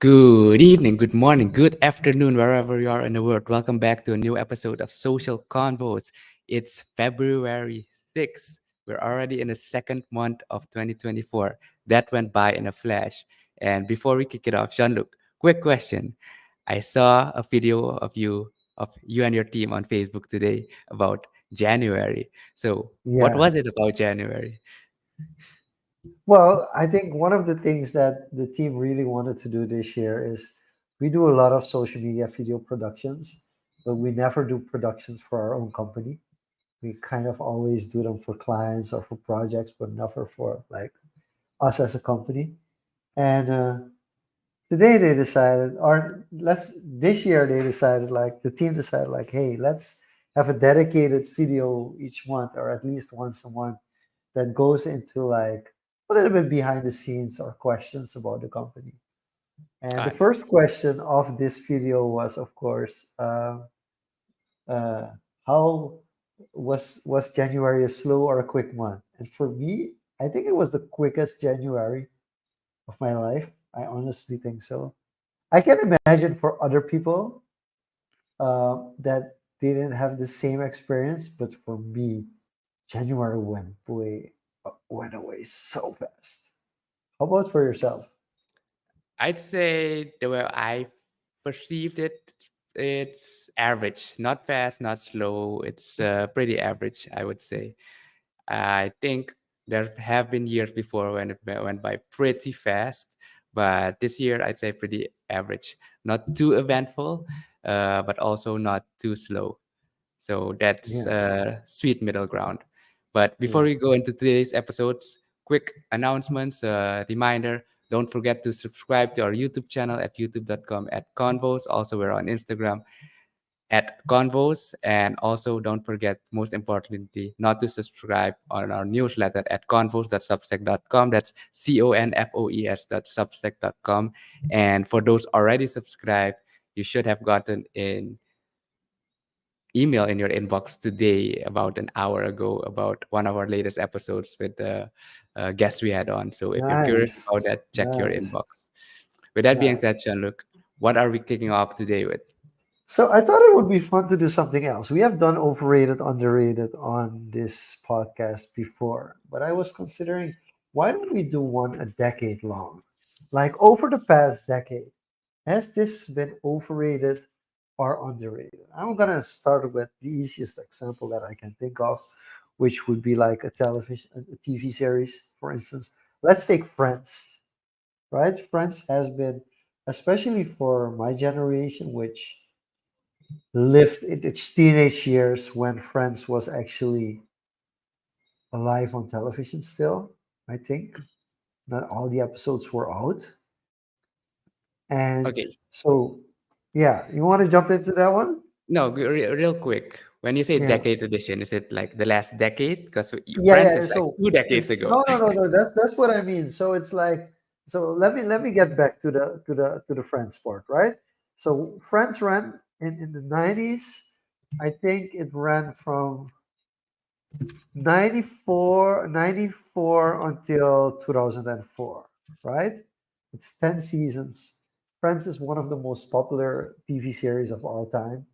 Good evening, good morning, good afternoon, wherever you are in the world. Welcome back to a new episode of Social Convos. It's February 6th. We're already in the second month of 2024. That went by in a flash. And before we kick it off, Jean-Luc, quick question. I saw a video of you and your team on Facebook today about January. So, what Yeah. was it about January? Well, I think one of the things that the team really wanted to do this year is we do a lot of social media video productions, but we never do productions for our own company. We kind of always do them for clients or for projects, but never for like us as a company. And today they decided, or this year they decided, like the team decided, like, hey, let's have a dedicated video each month, or at least once a month, that goes into like a little bit behind the scenes or questions about the company. And the Uh, first question of this video was, of course, uh, how was January a slow or a quick month? And for me, I think it was the quickest January of my life. I honestly think so. I can imagine for other people that they didn't have the same experience, but for me, January went away so fast. How about for yourself? I'd say the way I perceived it, it's average, not fast, not slow. It's pretty average, I would say. I think there have been years before when went by pretty fast, but this year I'd say pretty average. Not too eventful, but also not too slow. So that's Yeah, a sweet middle ground. But before yeah. we go into today's episodes, quick announcements, reminder, don't forget to subscribe to our YouTube channel at youtube.com at Convos. Also, we're on Instagram at Convos. And also, don't forget, most importantly, not to subscribe on our newsletter at convos.substack.com. That's confoes.substack.com. And for those already subscribed, you should have gotten in email in your inbox today about an hour ago about one of our latest episodes with the guest we had on. So if you're curious about Nice, that, check your nice, inbox. With that being said, nice. Jean-Luc, what are we kicking off today with? So I thought it would be fun to do something else. We have done overrated, underrated on this podcast before, but I was considering why don't we do one a decade long? Like over the past decade, has this been overrated or underrated? I'm gonna start with the easiest example that I can think of, which would be like a TV series, for instance. Let's take Friends, right? Friends has been, especially for my generation, which lived in its teenage years when Friends was actually alive on television still, I think. Not all the episodes were out. And Okay, so, yeah, you want to jump into that one? no, real quick. When you say Yeah. decade edition, is it like the last decade? Because Yeah, Friends yeah. is like So 2 decades it's ago. no. That's what I mean. So it's like, so let me get back to the Friends part, right? So Friends ran in the 90s. I think it ran from 94 until 2004, right? It's 10 seasons. Friends is one of the most popular TV series of all time.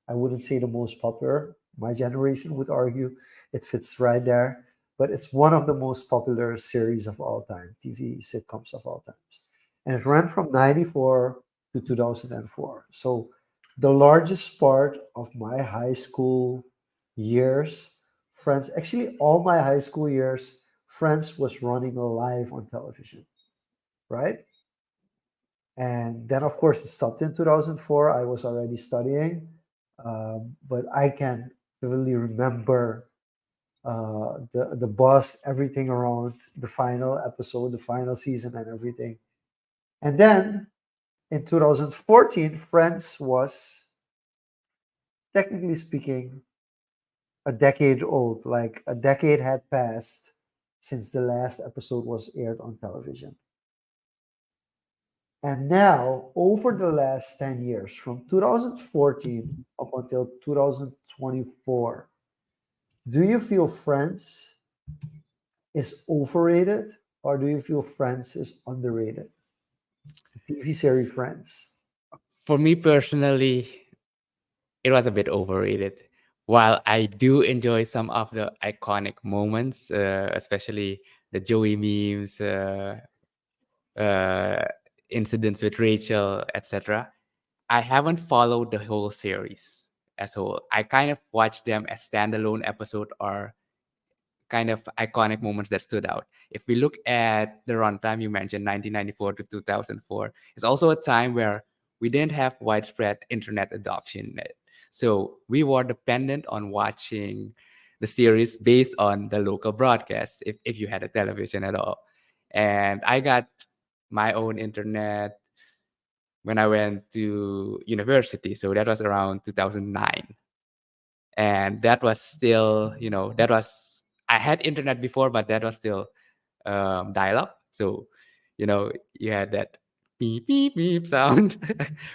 I wouldn't say the most popular. My generation would argue it fits right there, but it's one of the most popular series of all time, TV sitcoms of all times. And it ran from 94 to 2004. So the largest part of my high school years, Friends, actually all my high school years, Friends was running live on television, right? And then, of course, it stopped in 2004. I was already studying, but I can vividly remember the bus, everything around the final episode, the final season, and everything. And then in 2014, Friends was, technically speaking, a decade old. Like a decade had passed since the last episode was aired on television. And now, over the last 10 years, from 2014 up until 2024, do you feel Friends is overrated or do you feel Friends is underrated? TV series Friends? For me personally, it was a bit overrated. While I do enjoy some of the iconic moments, especially the Joey memes, uh, incidents with Rachel, etc., I haven't followed the whole series as a whole. I kind of watched them as standalone episode or kind of iconic moments that stood out. If we look at the runtime you mentioned, 1994 to 2004, it's also a time where we didn't have widespread internet adoption yet. So we were dependent on watching the series based on the local broadcast, if you had a television at all. And I got my own internet when I went to university. So that was around 2009. And that was still, that was, I had internet before, but that was still dial up. So, you had that beep, beep, beep sound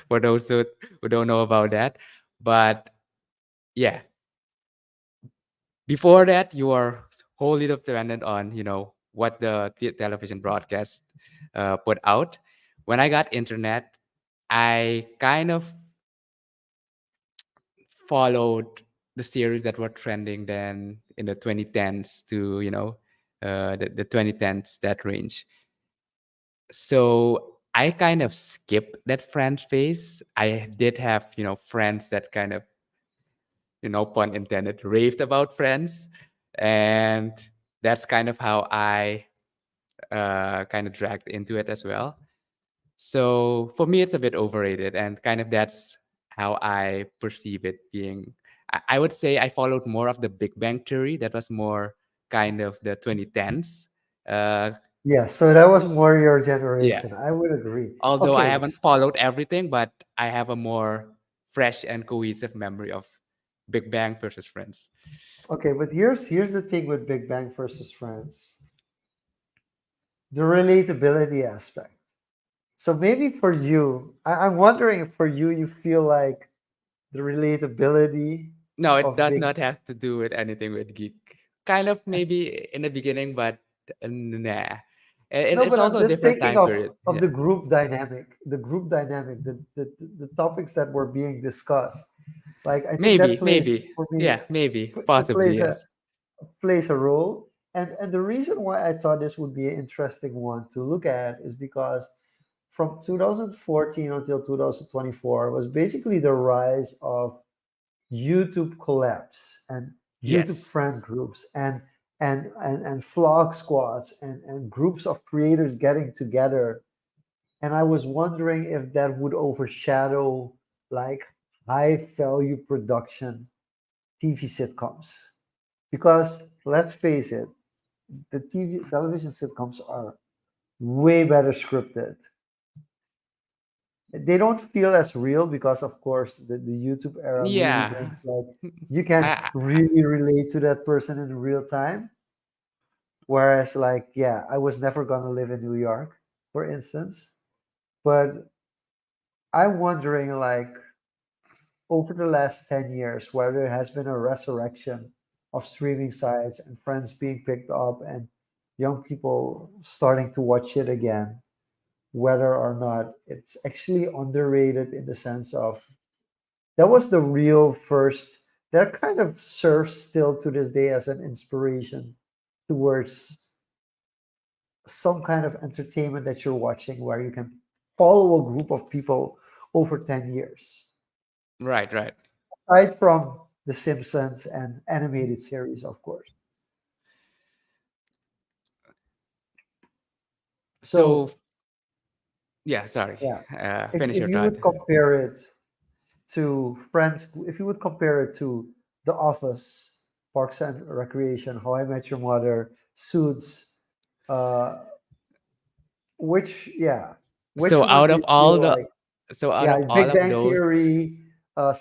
for those who don't know about that. But yeah, before that, you are wholly dependent on, what the television broadcast put out. When I got internet, I kind of followed the series that were trending then in the 2010s to the 2010s, that range. So I kind of skipped that Friends phase. I did have friends that kind of, pun intended, raved about Friends, and that's kind of how I kind of dragged into it as well. So for me, it's a bit overrated, and kind of that's how I perceive it being. I would say I followed more of the Big Bang Theory. That was more kind of the 2010s. Uh, Yeah, so that was more your yeah. generation. I would agree. Although I Okay, haven't followed everything, but I have a more fresh and cohesive memory of Big Bang versus Friends. okay, but here's the thing with Big Bang versus Friends, the relatability aspect. So maybe for you, I'm wondering if for you you feel like the relatability No, it of does Big not have to do with anything with geek. Kind of maybe in the beginning, but nah. No, It's but I'm also a just different thinking time period. of Yeah. the group dynamic, the topics that were being discussed. Like I think that Maybe. plays for me Yeah, maybe. it Possibly, yes. plays a role. And the reason why I thought this would be an interesting one to look at is because from 2014 until 2024 was basically the rise of YouTube collabs and YouTube Yes. friend groups and vlog squads and groups of creators getting together. And I was wondering if that would overshadow like high value production TV sitcoms. Because let's face it, the television sitcoms are way better scripted. They don't feel as real because of course the YouTube era really Yeah. brings like you can I, really relate to that person in real time. Whereas like yeah, I was never gonna live in New York, for instance. But I'm wondering like over the last 10 years where there has been a resurrection of streaming sites and Friends being picked up and young people starting to watch it again, whether or not it's actually underrated in the sense of that was the real first that kind of serves still to this day as an inspiration towards some kind of entertainment that you're watching where you can follow a group of people over 10 years right, right. aside from the Simpsons and animated series of course. So, So yeah, sorry. yeah, Finish if your you thought. would compare it to Friends, if you would compare it to The Office, Parks and Recreation, How I Met Your Mother, Suits, uh, which yeah, which So would out you of all feel the, like? so out Yeah, of all Big of Bang those Theory,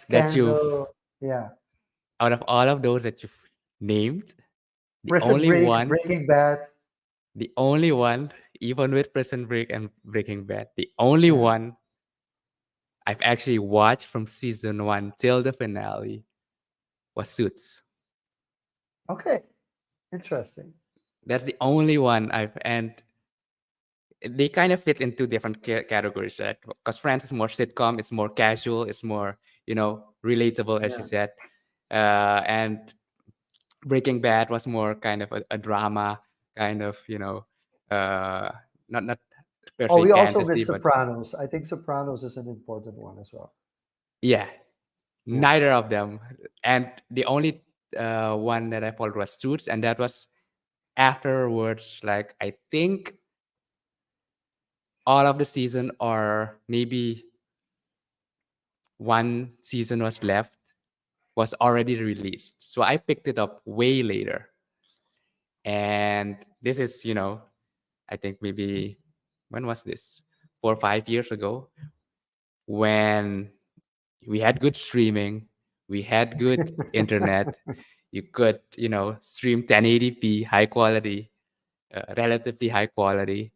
that you've, Scandal, yeah, out of all of those that you've named, the Prison only Break, one, Breaking Bad, the only one, even with Prison Break and Breaking Bad, the only yeah. one I've actually watched from season one till the finale was Suits. Okay, interesting. That's the only one I've, and they kind of fit in two different categories, right? Because Friends is more sitcom, it's more casual, it's more, relatable, as you Yeah. said. And Breaking Bad was more kind of a drama, kind of, uh, not per Oh, se we also fantasy, miss but Sopranos. I think Sopranos is an important one as well. yeah, Yeah. neither of them. And the only one that I followed was Suits, and that was afterwards. Like I think all of the season, or maybe one season was left, was already released. So I picked it up way later. And this is, I think maybe when was this? 4 or 5 years ago, when we had good streaming, we had good internet. You could, stream 1080p, high quality, relatively high quality.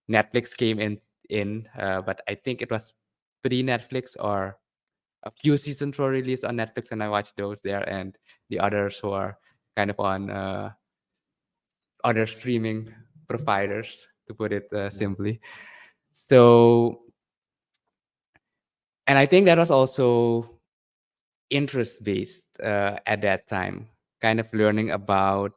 Netflix came in, but I think it was pre-Netflix, or a few seasons were released on Netflix, and I watched those there, and the others were kind of on other streaming providers, to put it Yeah. simply. So, and I think that was also interest based at that time, kind of learning about.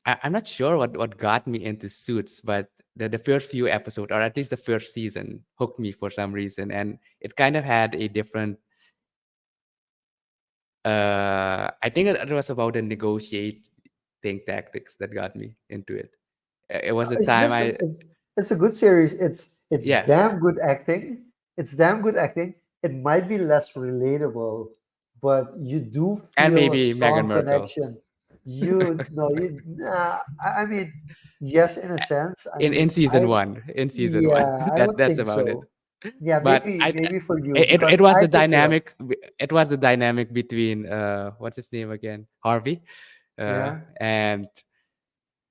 I'm not sure what got me into Suits, but the first few episodes, or at least the first season, hooked me for some reason, and it kind of had a different. I think it was about the negotiating tactics that got me into it. It was the It's time just I, it's a good series. It's yeah, damn good acting. It's damn good acting. It might be less relatable, but you do and feel a maybe Meghan strong Merkle. connection. You no, you nah, I mean, yes, in a sense. I in mean, season one. In season one, yeah, I that would that's think about it. so. Yeah, But maybe for you it because was I the picked it up. dynamic. It was the dynamic between what's his name again, Harvey, Yeah, and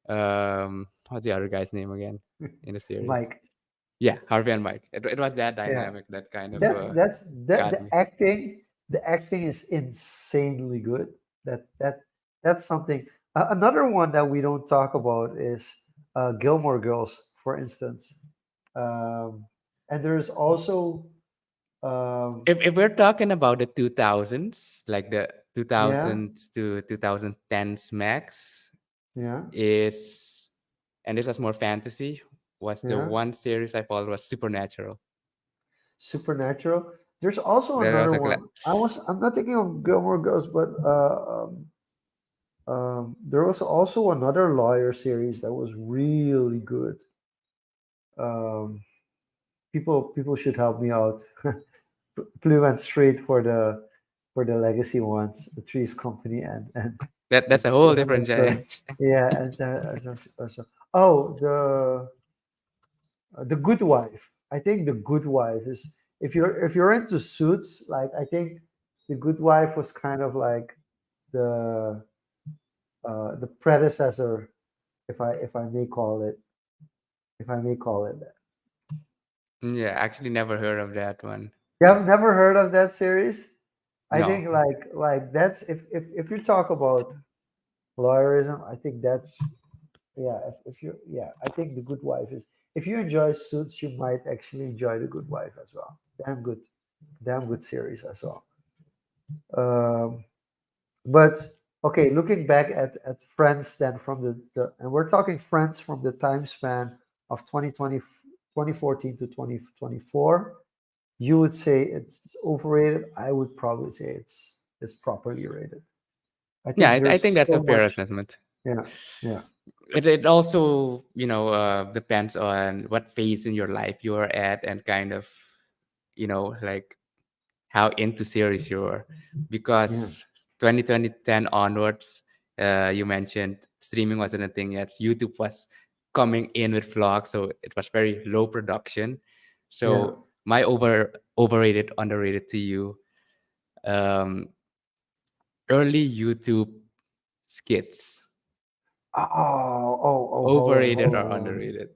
what's the other guy's name again in the series? Mike. Yeah, Harvey and Mike. It was that Yeah. dynamic that kind of That's got the me. acting. The acting is insanely good. That's something. Another one that we don't talk about is Gilmore Girls, for instance. Um, and there's also If we're talking about the 2000s, like the yeah, 2000s to 2010s max, yeah, is, and this was more fantasy, was the yeah. one series I followed was Supernatural. Supernatural. There's also That was another a one. I'm not thinking of Gilmore Girls, but there was also another lawyer series that was really good. Um, people should help me out. Blue went straight for the legacy ones, the Trees Company that's a the whole different Hunter. generation. Yeah, and oh the Good Wife. I think the Good Wife is if you're into Suits, like I think the Good Wife was kind of like the the predecessor, if I may call it if I may call it that. Yeah, actually never heard of that one. You have never heard of that series? I No. think like that's if you talk about lawyerism, I think that's yeah. If you yeah, I think the Good Wife is if you enjoy Suits, you might actually enjoy the Good Wife as well. Damn good series as well. Um, but okay, looking back at Friends then from and we're talking Friends from the time span of 2014 to 2024. You would say it's overrated. I would probably say it's properly rated. I Yeah, think I there's think that's a so fair much. assessment. Yeah, yeah, It also, depends on what phase in your life you're at, and kind of, like how into series you're, yeah, because 2010 onwards, you mentioned streaming wasn't a thing yet. YouTube was coming in with vlogs, so it was very low production. yeah. So my overrated, underrated to you, um, early YouTube skits, overrated or Hold on. underrated?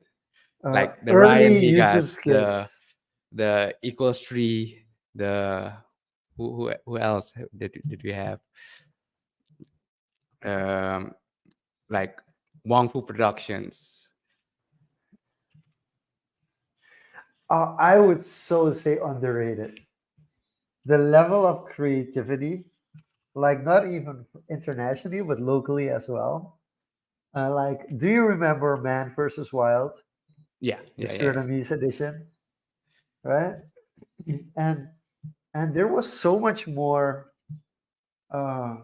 Like the Ryan Early YouTube Higas, skits. the equals three, the who else did we have? Um, like Wong Fu Productions. I would so say underrated. The level of creativity, like not even internationally, but locally as well. Like, do you remember Man versus Wild, Yeah, the yeah, yeah, yeah. Surinamese edition, right? And and there was so much more. Uh,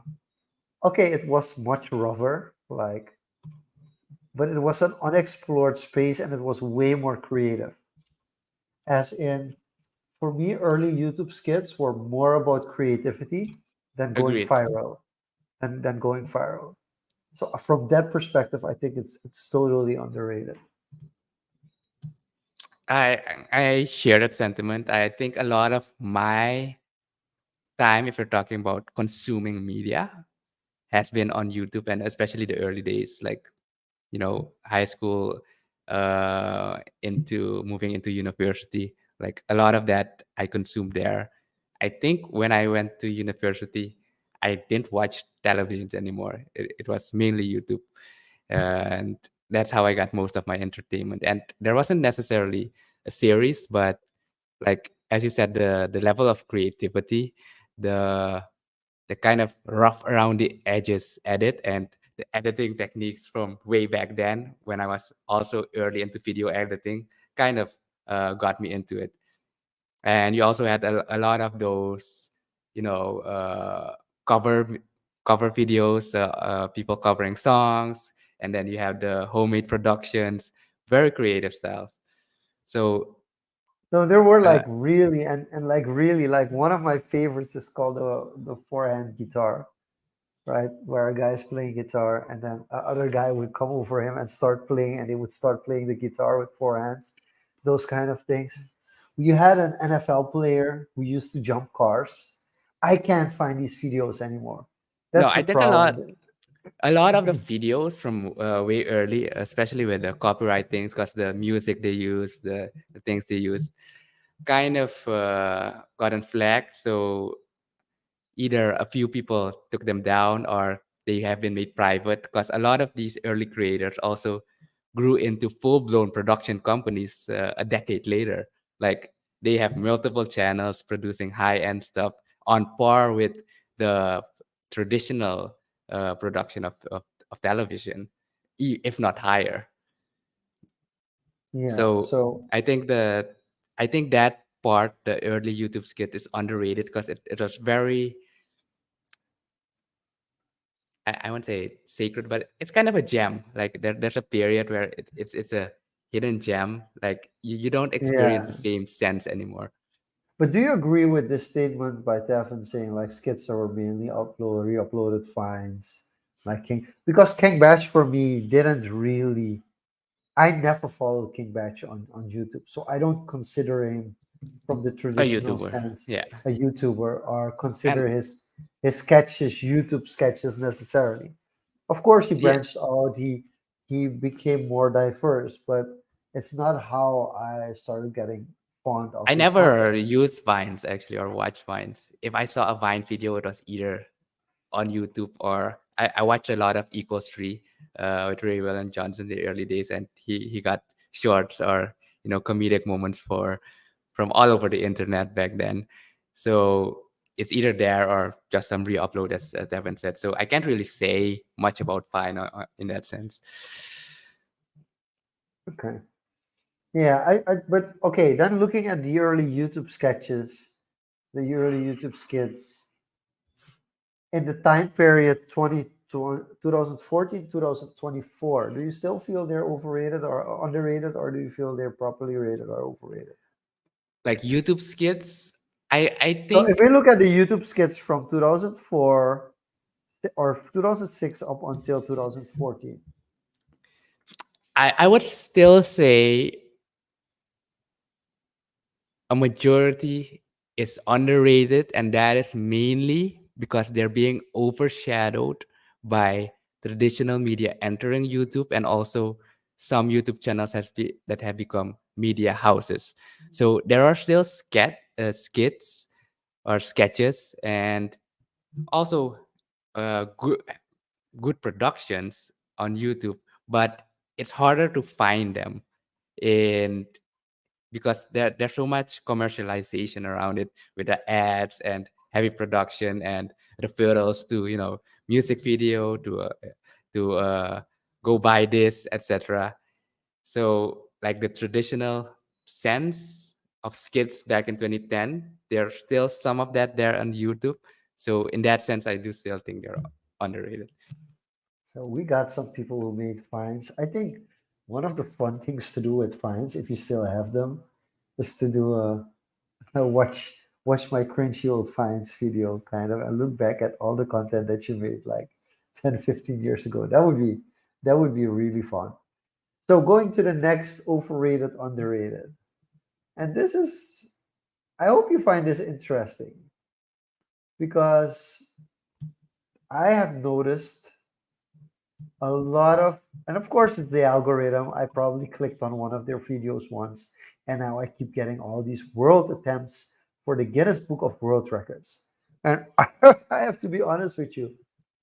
okay, it was much rougher, like, but it was an unexplored space, and it was way more creative. As in, for me, early YouTube skits were more about creativity than going Agreed. viral, than going viral. So from that perspective, I think it's totally underrated. I I share that sentiment. I think a lot of my time, if you're talking about consuming media, has been on YouTube, and especially the early days, like high school, into moving into university. Like a lot of that I consumed there. I think when I went to university, I didn't watch televisions anymore. It was mainly YouTube, and that's how I got most of my entertainment. And there wasn't necessarily a series, but like as you said, the level of creativity, the the kind of rough around the edges edit, and the editing techniques from way back then when I was also early into video editing kind of got me into it. And you also had a lot of those, you know, cover cover videos, people covering songs, and then you have the homemade productions, very creative styles. So No, there were uh, like really and like really like one of my favorites is called the forehand guitar, right? Where a guy's playing guitar and then other guy would come over him and start playing, and he would start playing the guitar with four hands, those kind of things. You had an NFL player who used to jump cars. I can't find these videos anymore. no, That's the I think problem. a lot of the videos from way early, especially with the copyright things, because the music they use, the things they use, kind of gotten flagged. So either a few people took them down or they have been made private, because a lot of these early creators also grew into full-blown production companies a decade later. Like they have multiple channels producing high-end stuff on par with the traditional production of television, if not higher. Yeah. So So I think that part, the early YouTube skit, is underrated because it was very, I won't say sacred, but it's kind of a gem. Like there's a period where it's a hidden gem. Like you don't experience the yeah. same sense anymore. But do you agree with this statement by Tefan saying like skits are mainly re-uploaded finds like King? Because King Batch for me didn't really. I never followed King Batch on YouTube, so I don't consider him from the A traditional YouTuber, sense yeah, a YouTuber or and consider his sketches YouTube sketches necessarily. Of course, he yeah, branched out. He became more diverse, but it's not how I started getting fond of I his content. never used Vines actually or watched Vines. If I saw a Vine video, it was either on YouTube or I watched a lot of Equals Tree with Ray Will and Johnson in the early days, and he got shorts or comedic moments from all over the internet back then. So it's either there or just some re-upload, as Devin said. So I can't really say much about Vine in that sense. Okay. Yeah, but okay, then looking at the early YouTube sketches, the early YouTube skits in the time period 2014 2024, do you still feel they're overrated or underrated, or do you feel they're properly rated or overrated? Like YouTube skits, I So if think we look at the YouTube skits from 2004 or 2006 up until 2014. I would still say a majority is underrated, and that is mainly because they're being overshadowed by traditional media entering YouTube, and also some YouTube channels that have become media houses. So there are still skits or sketches, and also good productions on YouTube, but it's harder to find them in because there's so much commercialization around it with the ads and heavy production and referrals to music video to go buy this, etc. So like the traditional sense of skits back in 2010, there's still some of that there on YouTube. So in that sense, I do still think they're underrated. So we got some people who made finds. I think one of the fun things to do with finds, if you still have them, is to do a watch my cringy old finds video kind of and look back at all the content that you made like 10, 15 years ago. That would be really fun. So going to the next overrated, underrated. And this is I hope you find this interesting because I have noticed a lot of, and of course it's the algorithm. I probably clicked on one of their videos once, and now I keep getting all these world attempts for the Guinness Book of World Records. And I have to be honest with you,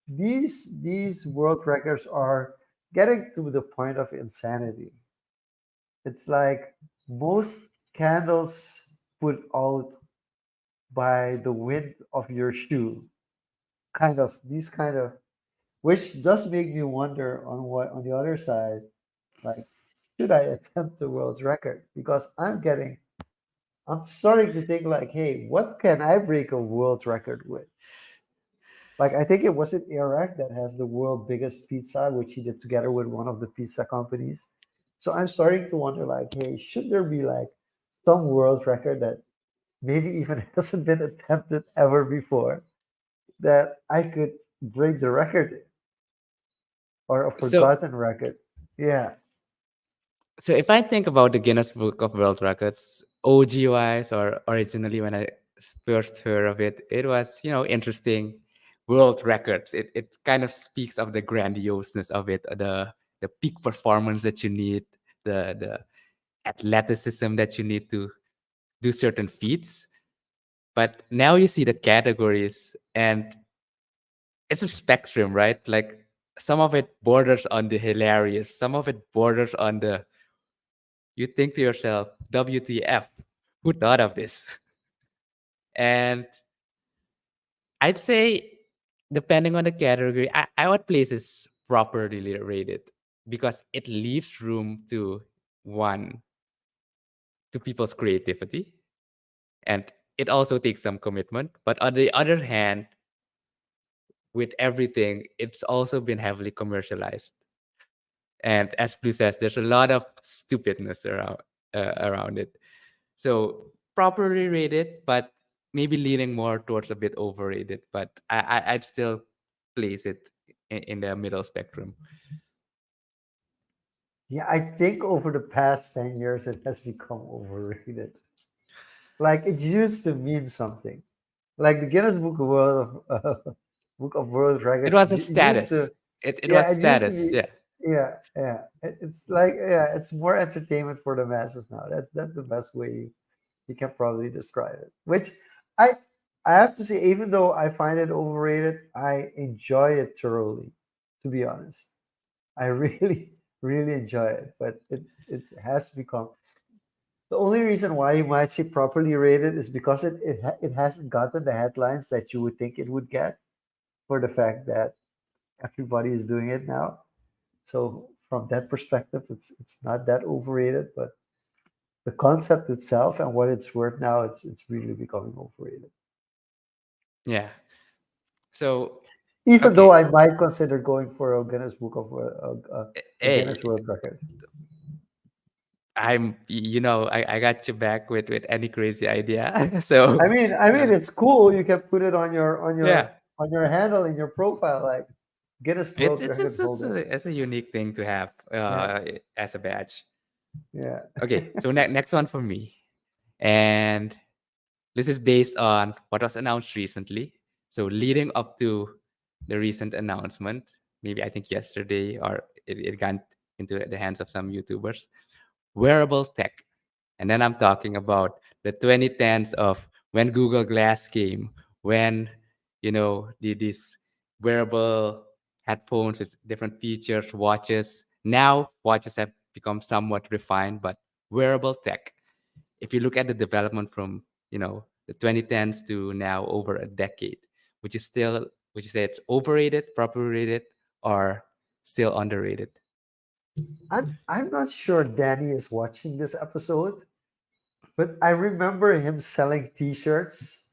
these world records are getting to the point of insanity. It's like most candles put out by the width of your shoe, kind of these kind of, which does make me wonder on what on the other side, like, should I attempt the world's record? Because I'm starting to think like, hey, what can I break a world record with? Like, I think it was in Iraq that has the world biggest pizza, which he did together with one of the pizza companies. So I'm starting to wonder, like, hey, should there be like some world record that maybe even hasn't been attempted ever before that I could break the record or a So forgotten record? Yeah. So if I think about the Guinness Book of World Records, OG wise or originally when I first heard of it, it was, interesting world records. It kind of speaks of the grandioseness of it, the peak performance that you need, the athleticism that you need to do certain feats. But now you see the categories and it's a spectrum, right? Like some of it borders on the hilarious, some of it borders on the you think to yourself, WTF, who thought of this? And I'd say, depending on the category, I would place this properly rated because it leaves room to one, to people's creativity. And it also takes some commitment. But on the other hand, with everything, it's also been heavily commercialized. And as Blue says, there's a lot of stupidness around it. So properly rated, but maybe leaning more towards a bit overrated. But I'd still place it in the middle spectrum. Yeah, I think over the past 10 years, it has become overrated. Like it used to mean something. Like the Guinness Book of World It Records was a used status. to, It was yeah, it used to status. be, Yeah. yeah, yeah. It's like, yeah, it's more entertainment for the masses now. That's the best way you can probably describe it. Which I I have to say, even though I find it overrated, I enjoy it thoroughly, to be honest. I really, really enjoy it, but it has become the only reason why you might say properly rated is because it hasn't gotten the headlines that you would think it would get for the fact that everybody is doing it now. So from that perspective, it's not that overrated, but the concept itself and what it's worth now, it's really becoming overrated. Yeah. So Even though okay. I might consider going for a Guinness Book of a Hey, Guinness World Record. I got you back with any crazy idea. So I mean, it's cool. You can put it on your yeah, handle in your profile, like Guinness it's World it's Record it's just holder. it's a unique thing to have Yeah, as a badge. yeah. Okay, so next one for me, and this is based on what was announced recently. So leading up to the recent announcement, maybe I think yesterday or it got into the hands of some YouTubers, wearable tech. And then I'm talking about the 2010s of when Google Glass came, when, this wearable headphones with different features, watches. Now, watches have become somewhat refined, but wearable tech. If you look at the development from, the 2010s to now over a decade, would you still would you say it's overrated, properly rated, or still underrated? I'm not sure Danny is watching this episode, but I remember him selling T-shirts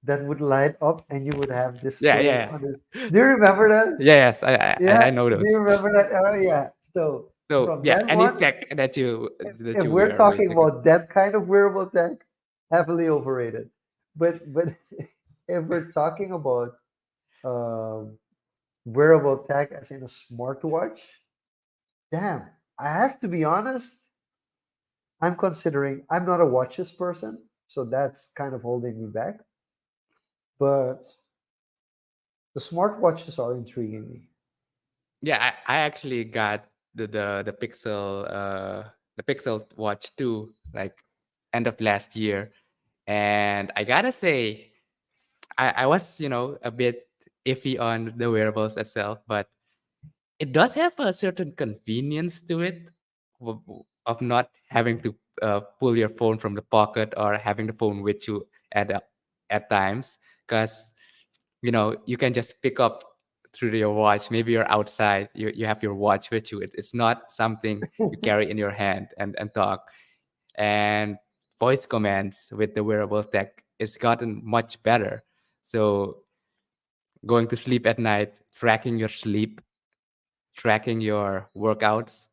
that would light up and you would have Yeah, displays yeah, on it. Do you remember that? yes, I Yeah. know Do you those. remember that? Oh, yeah. So So from yeah, then any on, tech that if you we're wear, talking basically. about that kind of wearable tech, heavily overrated. But if we're talking about um, wearable tech as in a smartwatch, damn, I have to be honest. I'm considering. I'm not a watches person, so that's kind of holding me back. But the smartwatches are intriguing me. Yeah, I actually got the Pixel Watch 2 like end of last year, and I gotta say I was a bit iffy on the wearables itself, but it does have a certain convenience to it of not having to pull your phone from the pocket or having the phone with you at uh, at times, because you can just pick up through your watch. Maybe you're outside, you have your watch with you. It's not something you carry in your hand and talk. And voice commands with the wearable tech it's gotten much better. So going to sleep at night, tracking your sleep, tracking your workouts,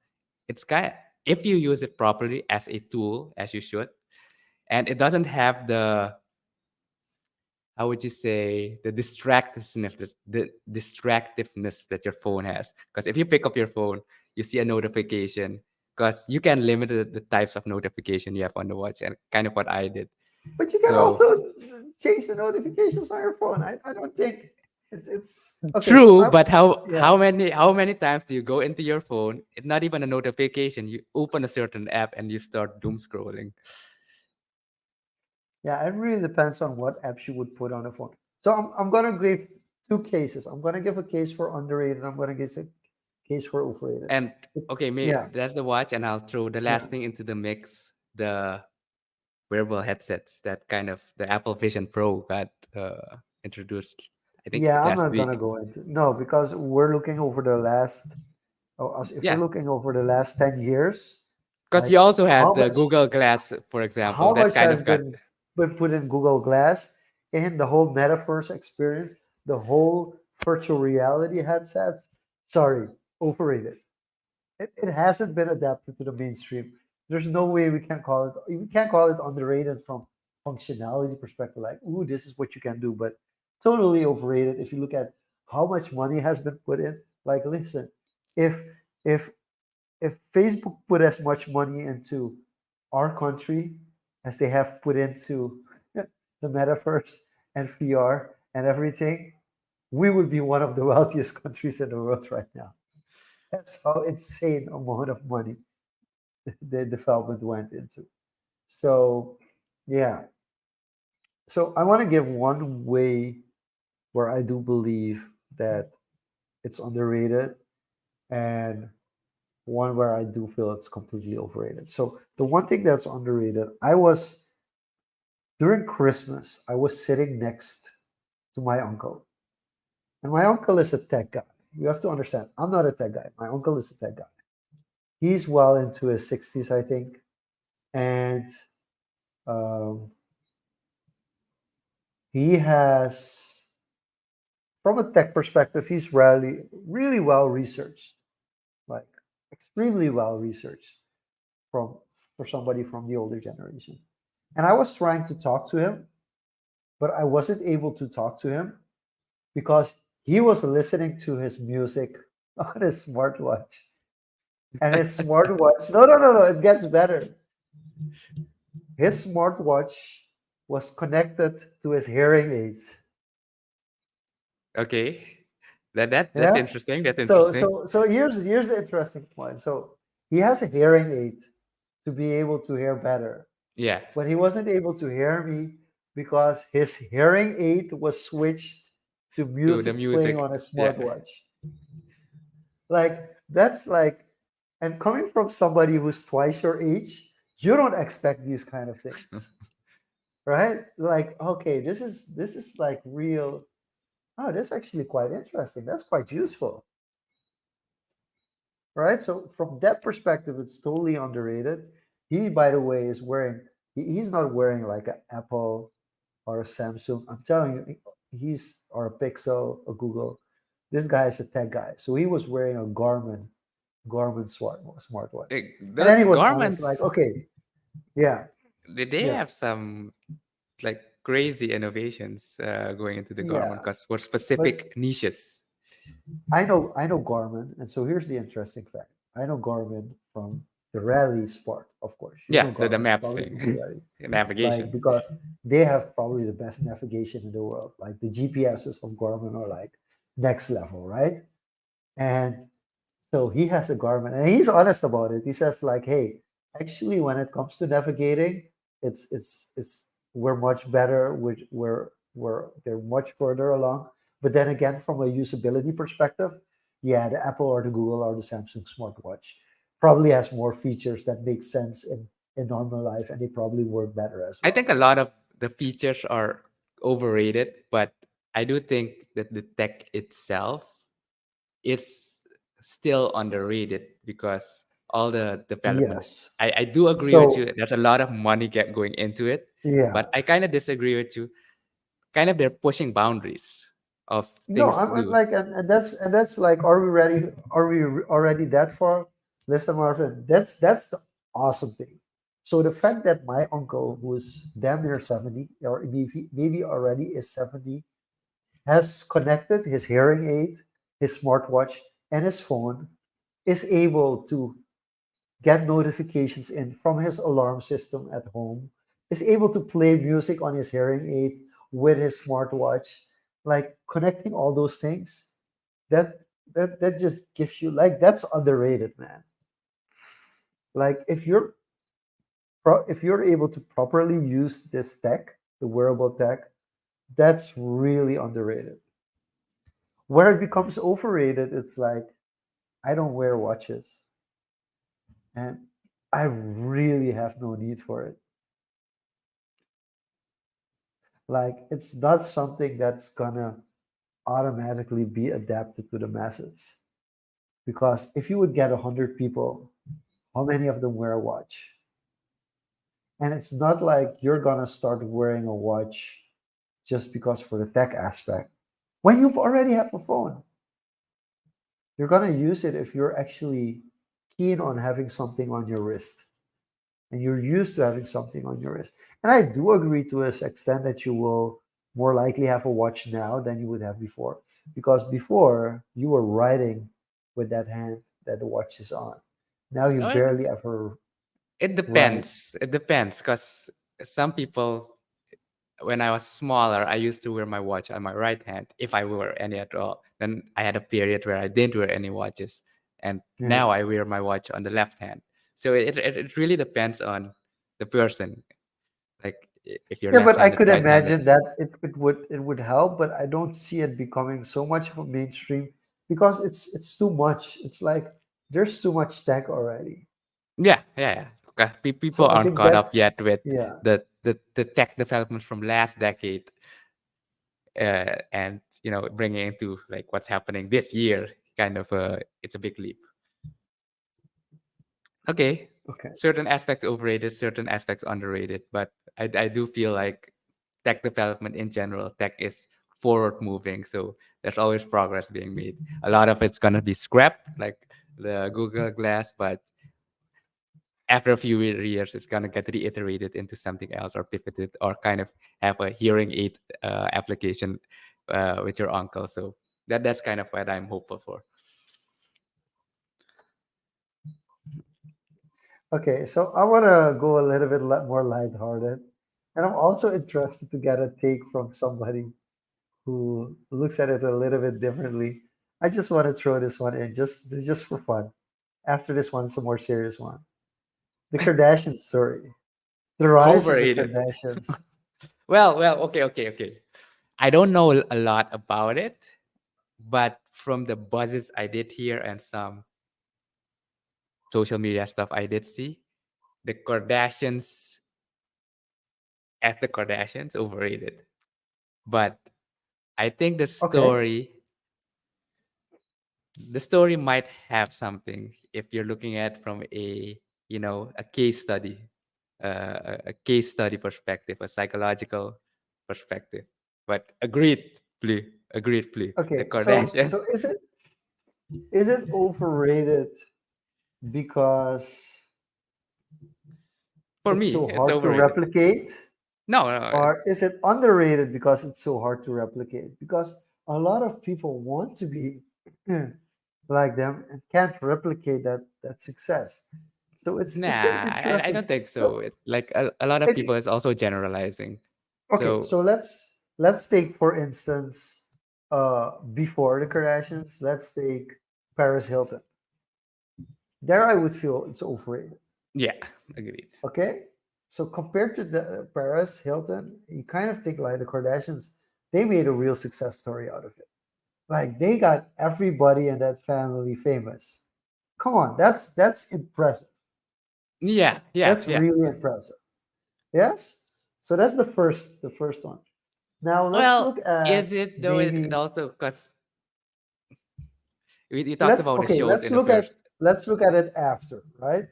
it's kind of, if you use it properly as a tool as you should, and it doesn't have the, how would you say, the distractiveness that your phone has. Because if you pick up your phone, you see a notification, because you can limit the types of notification you have on the watch, and kind of what I did. But you can So also change the notifications on your phone. I don't think it's okay. So true, I but how yeah. how many how many times do you go into your phone? It's not even a notification. You open a certain app and you start doom scrolling. Yeah, it really depends on what apps you would put on a phone. So I'm gonna give two cases. I'm gonna give a case for underrated. I'm gonna give a case for overrated. And okay, Yeah, that's the watch, and I'll throw the yeah, last thing into the mix: the wearable headsets that kind of the Apple Vision Pro got introduced, I think yeah. I'm last not gonna week. go into no because we're looking over the last. Oh, if we're Yeah, looking over the last 10 years, because like you also had how the much Google Glass, for example, how that much kind has of got. been put in Google Glass and the whole metaverse experience, the whole virtual reality headsets. Sorry, overrated. It hasn't been adapted to the mainstream. There's no way we can't call it underrated from functionality perspective. Like, ooh, this is what you can do, but totally overrated if you look at how much money has been put in. Like, listen, if if if Facebook put as much money into our country as they have put into the metaverse and VR and everything, we would be one of the wealthiest countries in the world right now. That's how insane amount of money the development went into. So, yeah. So I want to give one way where I do believe that it's underrated and one where I do feel it's completely overrated. So the one thing that's underrated, I was during Christmas, I was sitting next to my uncle. And my uncle is a tech guy. You have to understand, I'm not a tech guy. My uncle is a tech guy. He's well into his 60s, I think. And um, he has, from a tech perspective, he's really well researched, like extremely well researched from for somebody from the older generation. And I was trying to talk to him, but I wasn't able to talk to him because he was listening to his music on his smartwatch. And his smartwatch, no, it gets better. His smartwatch was connected to his hearing aids. Okay, that's Yeah. interesting. That's So interesting. so so here's the interesting point. So he has a hearing aid to be able to hear better, Yeah, but he wasn't able to hear me because his hearing aid was switched to to the music playing music. on his Yeah, smartwatch. That's like, and coming from somebody who's twice your age, you don't expect these kind of things, right? Like, okay, this is like real. Oh, that's actually quite interesting. That's quite useful, right? So from that perspective, it's totally underrated. He, by the way, is wearing. He's not wearing like an Apple or a Samsung. I'm telling you, he's or a Pixel or Google. This guy is a tech guy, so he was wearing a Garmin smartwatch, and Those then he was honest, like, garments, okay, yeah, they yeah, have some like crazy innovations going into the garment yeah. because for But specific niches. I know Garmin, and so here's the interesting fact. I know Garmin from the rally sport, of course. You Yeah, know the Garmin, maps probably from the thing, rally, like navigation. because they have probably the best navigation in the world. Like the GPSs of Garmin are like next level, right? And so he has a Garmin, and he's honest about it. He says like, "Hey, actually, when it comes to navigating, it's we're much better. We're they're much further along. But then again, from a usability perspective, yeah, the Apple or the Google or the Samsung smartwatch probably has more features that make sense in normal life, and they probably work better as I well. think a lot of the features are overrated, but I do think that the tech itself is still underrated because all the development. Yes. I do agree with you. So There's a lot of money get going into it, yeah, but I kind of disagree with you. Kind of they're pushing boundaries of no, things to I'm do. like, and that's like, are we ready? Are we already that far? Listen, Marvin, that's the awesome thing. So the fact that my uncle, who's damn near 70, or maybe already is 70, has connected his hearing aid, his smartwatch, and his phone, is able to get notifications in from his alarm system at home, is able to play music on his hearing aid with his smartwatch, like connecting all those things. That that just gives you, like, that's underrated, man. Like if you're able to properly use this tech, the wearable tech, that's really underrated. Where it becomes overrated, it's like, I don't wear watches, and I really have no need for it. Like, it's not something that's gonna automatically be adapted to the masses. Because if you would get 100 people, how many of them wear a watch? And it's not like you're gonna start wearing a watch just because for the tech aspect. When you've already have a phone, you're gonna use it if you're actually keen on having something on your wrist and you're used to having something on your wrist. And I do agree to an extent that you will more likely have a watch now than you would have before, because before you were writing with that hand that the watch is on. Now you Well, barely ever it write. depends. It depends because some people, when I was smaller, I used to wear my watch on my right hand if I wore any at all. Then I had a period where I didn't wear any watches, and Yeah. now I wear my watch on the left hand. So it really depends on the person. Like if you're Yeah, but I left-handed, could right-handed. imagine that it would help, but I don't see it becoming so much of a mainstream because it's too much. It's like there's too much stack already. Yeah, yeah, yeah. 'Cause people So I aren't think caught up that's, yet with yeah. the tech developments from last decade, and bringing into like what's happening this year. Kind of it's a big leap. Okay, Okay. certain aspects overrated, certain aspects underrated, but I do feel like tech development in general, tech is forward moving, so there's always progress being made. A lot of it's gonna be scrapped, like the Google Glass, but after a few years, it's gonna get reiterated into something else or pivoted or kind of have a hearing aid application with your uncle. So that's kind of what I'm hopeful for. Okay, so I want to go a little bit more lighthearted, and I'm also interested to get a take from somebody who looks at it a little bit differently. I just want to throw this one in just for fun. After this one, some more serious one. The Kardashian story, the rise of the Overrated. Kardashians. Well, okay. I don't know a lot about it, but from the buzzes I did hear and some social media stuff I did see, the Kardashians as the Kardashians overrated. But I think Okay. the story might have something if you're looking at from a a case study, a case study perspective, a psychological perspective. But agreed, Blue. The Okay. Kardashians, So is it overrated because for it's so me, it's hard to overrated. replicate? No, no, Or is it underrated because it's so hard to replicate? Because a lot of people want to be like them and can't replicate that success. So it's an nah, I interesting. don't think so. So Like a lot of if people you, is also generalizing. okay, So so let's take for instance before the Kardashians, let's take Paris Hilton. There I would feel it's overrated. yeah, agreed. Okay, so compared to the Paris Hilton, you kind of think like the Kardashians, they made a real success story out of it. Like they got everybody in that family famous. Come on, that's impressive. Yeah, yeah, That's yeah. really impressive. Yes. So that's the first one. Now let's Well, look at is it though? It maybe also because we talked let's about the okay, shows let's in the look at first. let's look at it after, right?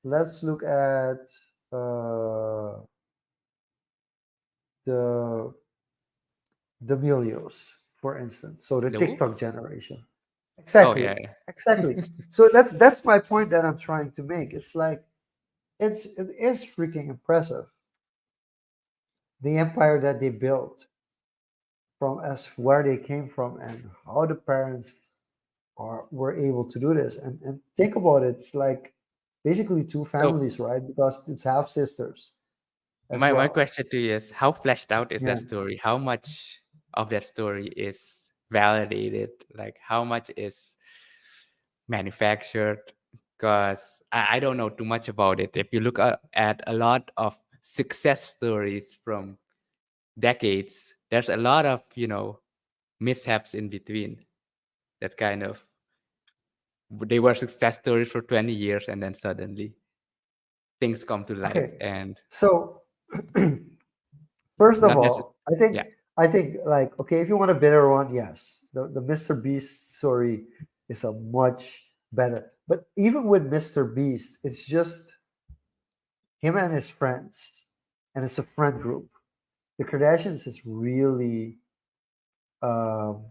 Let's look at uh the the Milios, for instance. So the The who? TikTok generation. Oh Exactly. yeah, yeah. Exactly. So that's my point that I'm trying to make. It's like it is freaking impressive. The empire that they built from as where they came from and how the parents are were able to do this. And think about it, it's like basically two So families, right? Because it's half sisters as my well. question to you is, how fleshed out is that Yeah. story? How much of that story is validated? Like how much is manufactured? Because I don't know too much about it. If you look at a lot of success stories from decades, there's a lot of mishaps in between that kind of they were success stories for 20 years and then suddenly things come to light Okay. and So first of not necessarily. all, I think Yeah. I think like okay, if you want a better one, yes, the Mr. Beast story is a much better. But even with Mr. Beast, it's just him and his friends, and it's a friend group. The Kardashians is really um,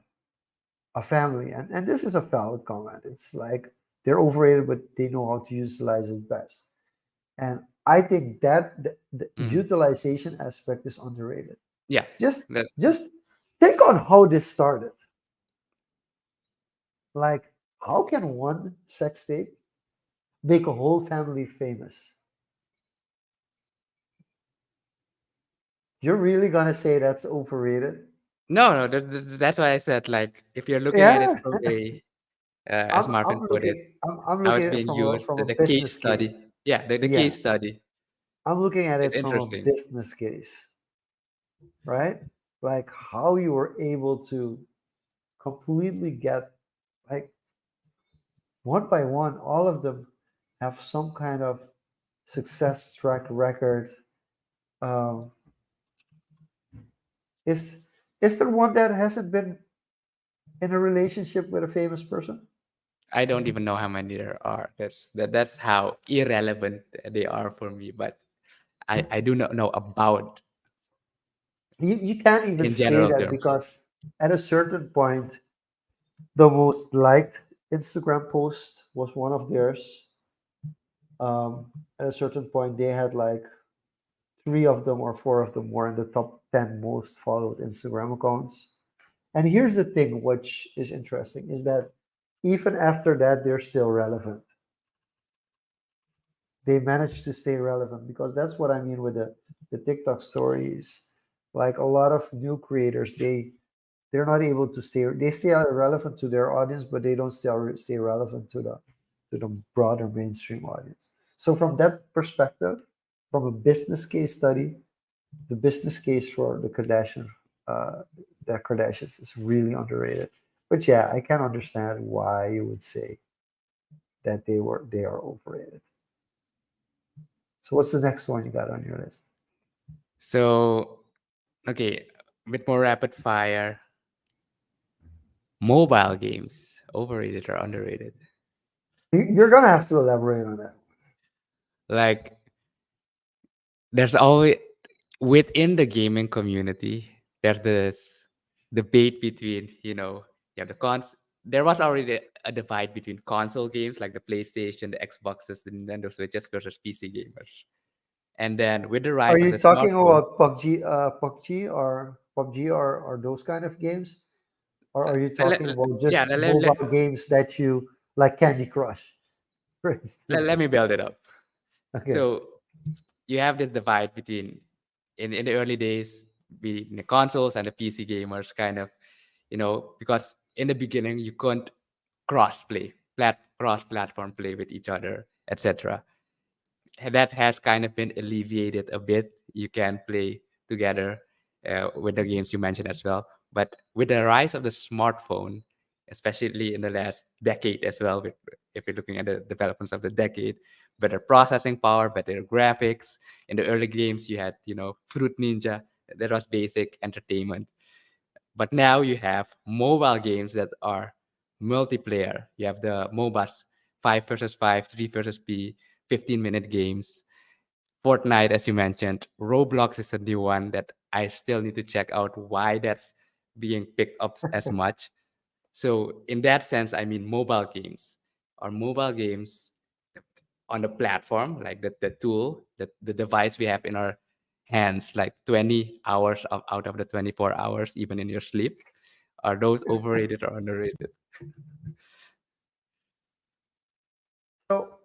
a family, and this is a valid comment. It's like they're overrated, but they know how to utilize it best. And I think that the Mhm. utilization aspect is underrated. Yeah. Just That, just think on how this started. Like, how can one sex tape make a whole family famous? You're really gonna say that's overrated? no, no, that's why I said, like, if you're looking at it Yeah, from a, as I'm Marvin I'm put it, looking I'm how looking it's at it being from a used, from a the case business study. case. Yeah, the Yeah, case study I'm looking at is it from a interesting. business case, right? Like how you were able to completely get like one by one, all of them have some kind of success track record. Um, is is there one that hasn't been in a relationship with a famous person? I don't even know how many there are. That's how irrelevant they are for me. But I do not know about You can't even in say general that terms. because at a certain point, the most liked Instagram post was one of theirs. At a certain point, they had like three of them or four of them were in the top 10 most followed Instagram accounts. And here's the thing, which is interesting, is that even after that, they're still relevant. They manage to stay relevant because that's what I mean with the TikTok stories. Like a lot of new creators, they're not able to stay. They stay relevant to their audience, but they don't still stay relevant to the broader mainstream audience. So from that perspective, from a business case study, the business case for uh, the Kardashians is really underrated. But yeah, I can understand why you would say that they are overrated. So what's the next one you got on your list? So, okay, with more rapid fire, mobile games, overrated or underrated? You're gonna have to elaborate on that. Like, there's always within the gaming community, there's this debate between, you have the cons. There was already a divide between console games like the PlayStation, the Xboxes, the Nintendo Switches versus PC gamers. And then with the Are rise of you the talking smartphone, about PUBG or those kind of games? Or are you talking about yeah, just mobile games that you like Candy Crush, for instance? let me build it up. Okay. So you have this divide between in the early days between the consoles and the PC gamers, kind of, because in the beginning you couldn't cross platform play with each other, etc. That has kind of been alleviated a bit. You can play together with the games you mentioned as well. But with the rise of the smartphone, especially in the last decade as well, if you're looking at the developments of the decade, better processing power, better graphics. In the early games, you had, Fruit Ninja. That was basic entertainment. But now you have mobile games that are multiplayer. You have the MOBAs, 5 versus 5, 3 versus P, 15-minute games. Fortnite, as you mentioned. Roblox is a new one that I still need to check out why that's being picked up as much. So, in that sense, I mean mobile games or mobile games on the platform, like the tool, the device we have in our hands, like 20 hours out of the 24 hours, even in your sleep. Are those overrated or underrated? So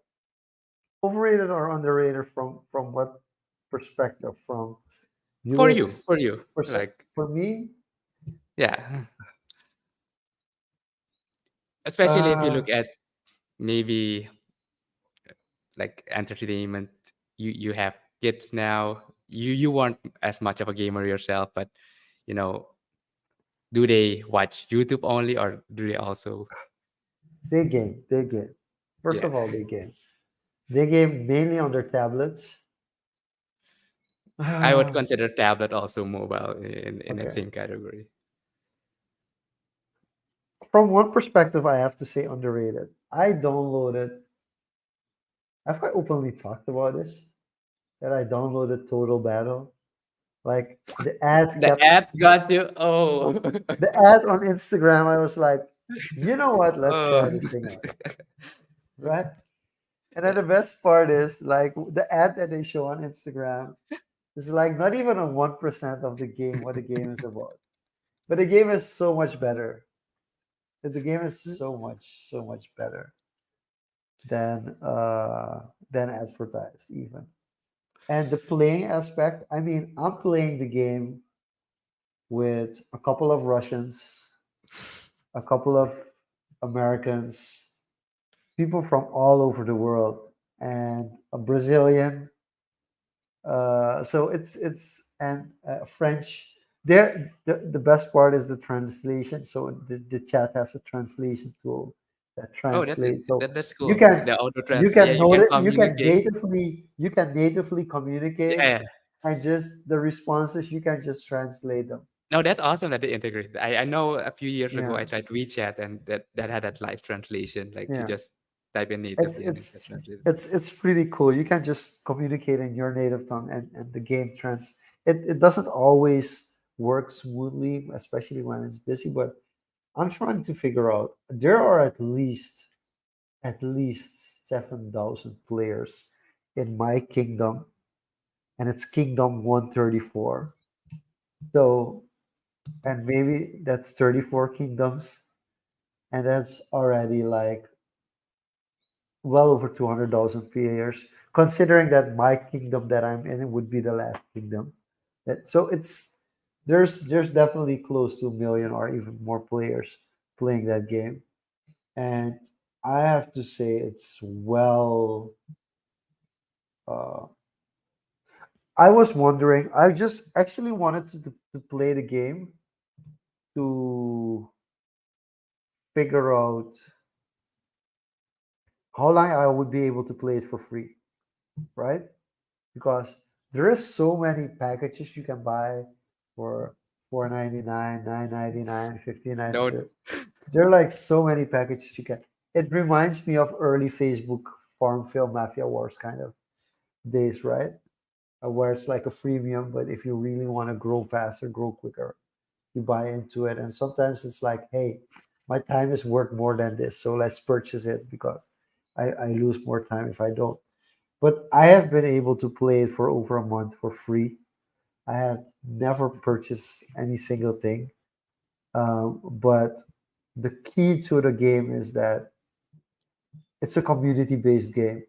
overrated or underrated from what perspective? From UX For you, perspective? like, For me, yeah, especially if you uh, look at maybe like entertainment, you have kids now. You weren't as much of a gamer yourself, but you know, do they watch YouTube only or do they also? they game. They game. First Yeah, of all, they game. They game mainly on their tablets. I would Okay. consider tablet also mobile in that same category. From one perspective, I have to say underrated. I downloaded. Have I openly talked about this? That I downloaded Total Battle. Like the ad The kept ads got you. Oh, the ad on Instagram. I was like, you know what? Let's oh. try this thing out, right? And then the best part is like the ad that they show on Instagram is like not even on 1% of the game what the game is about. But the game is so much better. The game is so much better than advertised even. And the playing aspect, I mean, I'm playing the game with a couple of Russians, a couple of Americans, people from all over the world, and a Brazilian. So it's and French. There, the best part is the translation. So the chat has a translation tool that Oh, translates. So that's you cool. can The auto you trans. Yeah, can you can note it. communicate. You can natively communicate, Yeah. and just the responses you can just translate them. No, that's awesome that they integrate. I know a few years ago Yeah, I tried WeChat and that had that live translation. Like you yeah. just type in It's natively and it it's gets translated. it's pretty cool. You can just communicate in your native tongue, and the game trans. It doesn't always work smoothly, especially when it's busy. But I'm trying to figure out. There are at least 7,000 players in my kingdom, and it's Kingdom 134. So, and maybe that's 34 kingdoms, and that's already like well over 200,000 players, considering that my kingdom that I'm in would be the last kingdom. So it's there's definitely close to a million or even more players playing that game. And I have to say it's well uh, I was wondering, I just actually wanted to play the game to figure out how long I would be able to play it for free, right? Because there is so many packages you can buy for 4.99, 9.99, 15.99. Don't. There are like so many packages you can. It reminds me of early Facebook farm film mafia wars kind of days, right? Where it's like a freemium, but if you really want to grow faster, grow quicker, you buy into it. And sometimes it's like, hey, my time is worth more than this, so let's purchase it because I lose more time if I don't. But I have been able to play it for over a month for free. I have never purchased any single thing. But the key to the game is that it's a community based game.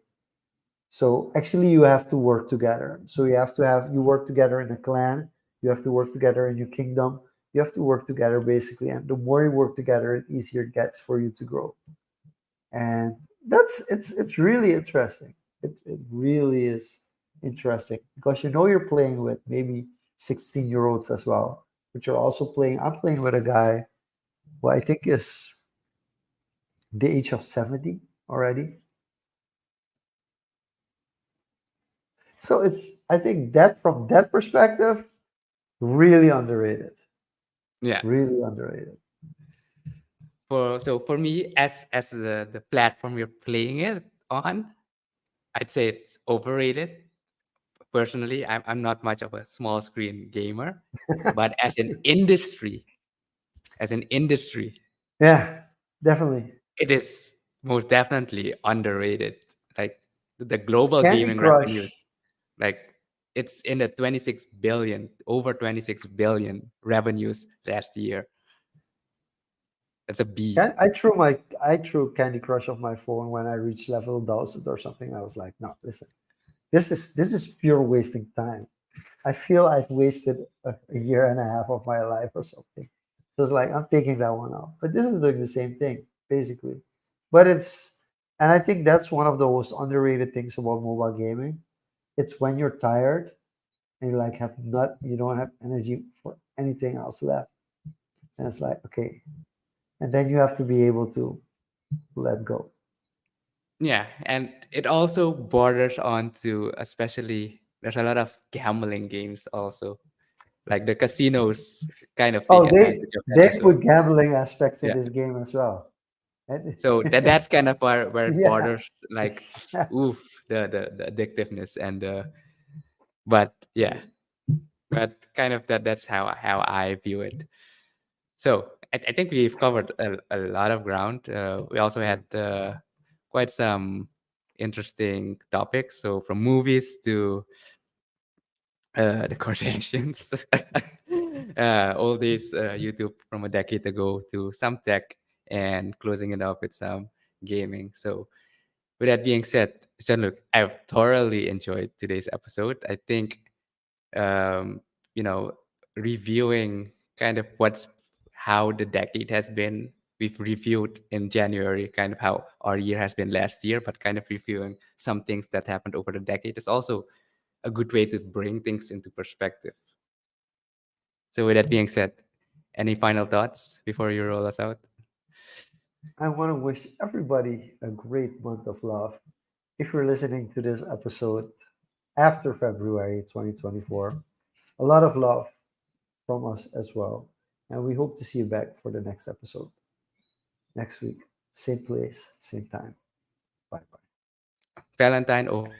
So actually, you have to work together. So you work together in a clan, you have to work together in your kingdom, you have to work together basically. And the more you work together, the easier it gets for you to grow. And it's really interesting. It really is interesting because you know you're playing with maybe 16-year-olds as well, but you're also playing. I'm playing with a guy who I think is the age of 70 already. So it's I think that from that perspective, really underrated. Yeah. Really underrated. For me, as the platform you're playing it on, I'd say it's overrated. Personally, I'm not much of a small screen gamer, but as an industry, Yeah, definitely. it is most definitely underrated. Like the global Candy gaming revenues, Crush. like it's in the 26 billion, over 26 billion revenues last year. That's a B. I threw Candy Crush off my phone when I reached level 1000 or something. I was like, no, listen, this is pure wasting time. I feel I've wasted a year and a half of my life or something. So it's like I'm taking that one out. But this is doing the same thing, basically. But and I think that's one of the most underrated things about mobile gaming. It's when you're tired and you don't have energy for anything else left. And it's like, okay. And then you have to be able to let go. Yeah, and it also borders on to, especially there's a lot of gambling games also. Like the casinos kind of take Oh, they advantage of that they as well. put gambling aspects in Yeah. this game as well. And So that's kind of where it yeah. borders, like, oof, the addictiveness and the, but yeah, but kind of that's how I view it. So I think we've covered a lot of ground. We also Yeah. had quite some interesting topics. So from movies to the Kardashians, all these YouTube from a decade ago to some tech, and closing it off with some gaming. So with that being said, Jean-Luc, I've thoroughly enjoyed today's episode. I think um, you know, reviewing kind of what's how the decade has been. We've reviewed in January kind of how our year has been last year, but kind of reviewing some things that happened over the decade is also a good way to bring things into perspective. So with that being said, any final thoughts before you roll us out? I want to wish everybody a great month of love. If you're listening to this episode after February 2024, a lot of love from us as well. And we hope to see you back for the next episode next week. Same place, same time. Bye bye. Valentine overrated.